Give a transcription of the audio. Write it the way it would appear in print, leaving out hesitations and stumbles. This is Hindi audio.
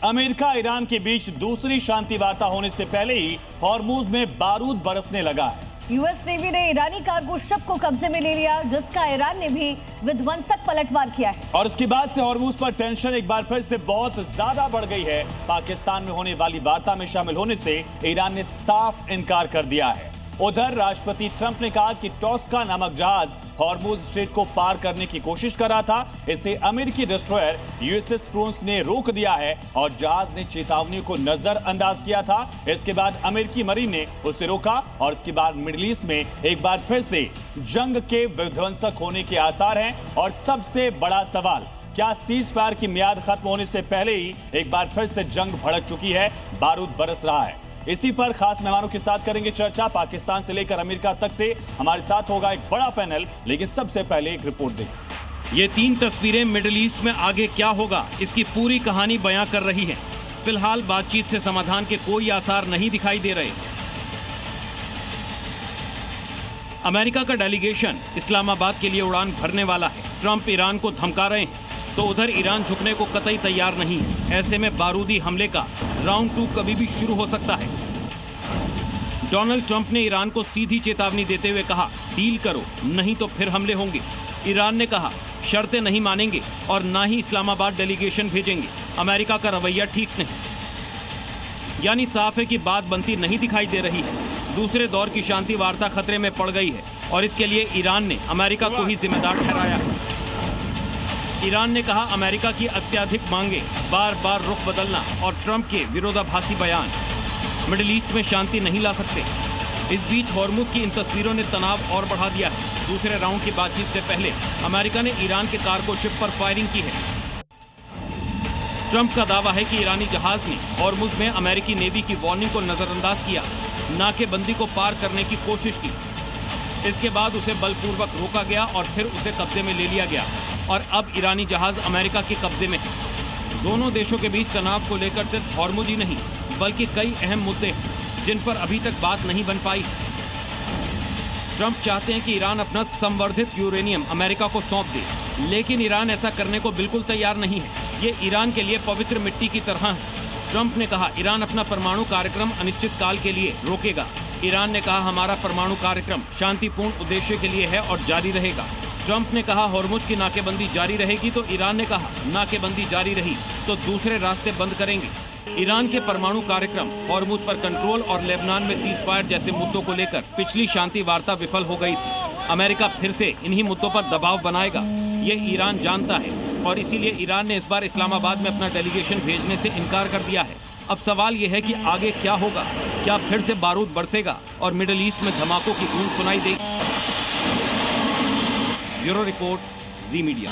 अमेरिका ईरान के बीच दूसरी शांति वार्ता होने से पहले ही हॉर्मुज में बारूद बरसने लगा है। यूएस नेवी ने ईरानी कार्गो शिप को कब्जे में ले लिया, जिसका ईरान ने भी विध्वंसक पलटवार किया है। और उसके बाद से हॉर्मुज पर टेंशन एक बार फिर से बहुत ज्यादा बढ़ गई है। पाकिस्तान में होने वाली वार्ता में शामिल होने से ईरान ने साफ इनकार कर दिया है। उधर राष्ट्रपति ट्रंप ने कहा कि टॉस्का नामक जहाज हॉर्मुज स्ट्रेट को पार करने की कोशिश कर रहा था। इसे अमेरिकी डिस्ट्रॉयर यूएसएस प्रोन्स ने रोक दिया है और जहाज ने चेतावनी को नजरअंदाज किया था। इसके बाद अमेरिकी मरीन ने उसे रोका और इसके बाद मिडिल ईस्ट में एक बार फिर से जंग के विध्वंसक होने के आसार हैं। और सबसे बड़ा सवाल, क्या सीज फायर की मियाद खत्म होने से पहले ही एक बार फिर से जंग भड़क चुकी है, बारूद बरस रहा है? इसी पर खास मेहमानों के साथ करेंगे चर्चा। पाकिस्तान से लेकर अमेरिका तक से हमारे साथ होगा एक बड़ा पैनल, लेकिन सबसे पहले एक रिपोर्ट देखिए। ये 3 तस्वीरें मिडिल ईस्ट में आगे क्या होगा, इसकी पूरी कहानी बयां कर रही हैं। फिलहाल बातचीत से समाधान के कोई आसार नहीं दिखाई दे रहे। अमेरिका का डेलीगेशन इस्लामाबाद के लिए उड़ान भरने वाला है। ट्रंप ईरान को धमका रहे हैं, तो उधर ईरान झुकने को कतई तैयार नहीं है। ऐसे में बारूदी हमले का राउंड 2 कभी भी शुरू हो सकता है। डोनाल्ड ट्रंप ने ईरान को सीधी चेतावनी देते हुए कहा, डील करो नहीं तो फिर हमले होंगे। ईरान ने कहा, शर्तें नहीं मानेंगे और ना ही इस्लामाबाद डेलीगेशन भेजेंगे। अमेरिका का रवैया ठीक नहीं। यानी साफ है कि बात बनती नहीं दिखाई दे रही है। दूसरे दौर की शांति वार्ता खतरे में पड़ गई है और इसके लिए ईरान ने अमेरिका को ही जिम्मेदार ठहराया है। ईरान ने कहा, अमेरिका की अत्यधिक मांगे, बार बार रुख बदलना और ट्रंप के विरोधाभासी बयान मिडिल ईस्ट में शांति नहीं ला सकते। इस बीच हॉर्मुज की इन तस्वीरों ने तनाव और बढ़ा दिया है। दूसरे राउंड की बातचीत से पहले अमेरिका ने ईरान के कार्गो शिप पर फायरिंग की है। ट्रंप का दावा है कि ईरानी जहाज ने हॉर्मुज में अमेरिकी नेवी की वार्निंग को नजरअंदाज किया, नाकेबंदी को पार करने की कोशिश की। इसके बाद उसे बलपूर्वक रोका गया और फिर उसे कब्जे में ले लिया गया और अब ईरानी जहाज अमेरिका के कब्जे में है। दोनों देशों के बीच तनाव को लेकर सिर्फ हॉर्मुज ही नहीं बल्कि कई अहम मुद्दे हैं जिन पर अभी तक बात नहीं बन पाई। ट्रंप चाहते हैं कि ईरान अपना संवर्धित यूरेनियम अमेरिका को सौंप दे, लेकिन ईरान ऐसा करने को बिल्कुल तैयार नहीं है। ये ईरान के लिए पवित्र मिट्टी की तरह है। ट्रंप ने कहा, ईरान अपना परमाणु कार्यक्रम अनिश्चित काल के लिए रोकेगा। ईरान ने कहा, हमारा परमाणु कार्यक्रम शांतिपूर्ण उद्देश्य के लिए है और जारी रहेगा। ट्रंप ने कहा, हॉर्मुज की नाकेबंदी जारी रहेगी, तो ईरान ने कहा, नाकेबंदी जारी रही तो दूसरे रास्ते बंद करेंगे। ईरान के परमाणु कार्यक्रम, हॉर्मुज पर कंट्रोल और लेबनान में सीज फायर जैसे मुद्दों को लेकर पिछली शांति वार्ता विफल हो गई थी। अमेरिका फिर से इन्हीं मुद्दों पर दबाव बनाएगा, ये ईरान जानता है और इसीलिए ईरान ने इस बार इस्लामाबाद में अपना डेलीगेशन भेजने से इनकार कर दिया है। अब सवाल यह है कि आगे क्या होगा, क्या फिर से बारूद बरसेगा और मिडिल ईस्ट में धमाकों की गूंज सुनाई देगी? ब्यूरो रिपोर्ट, जी मीडिया।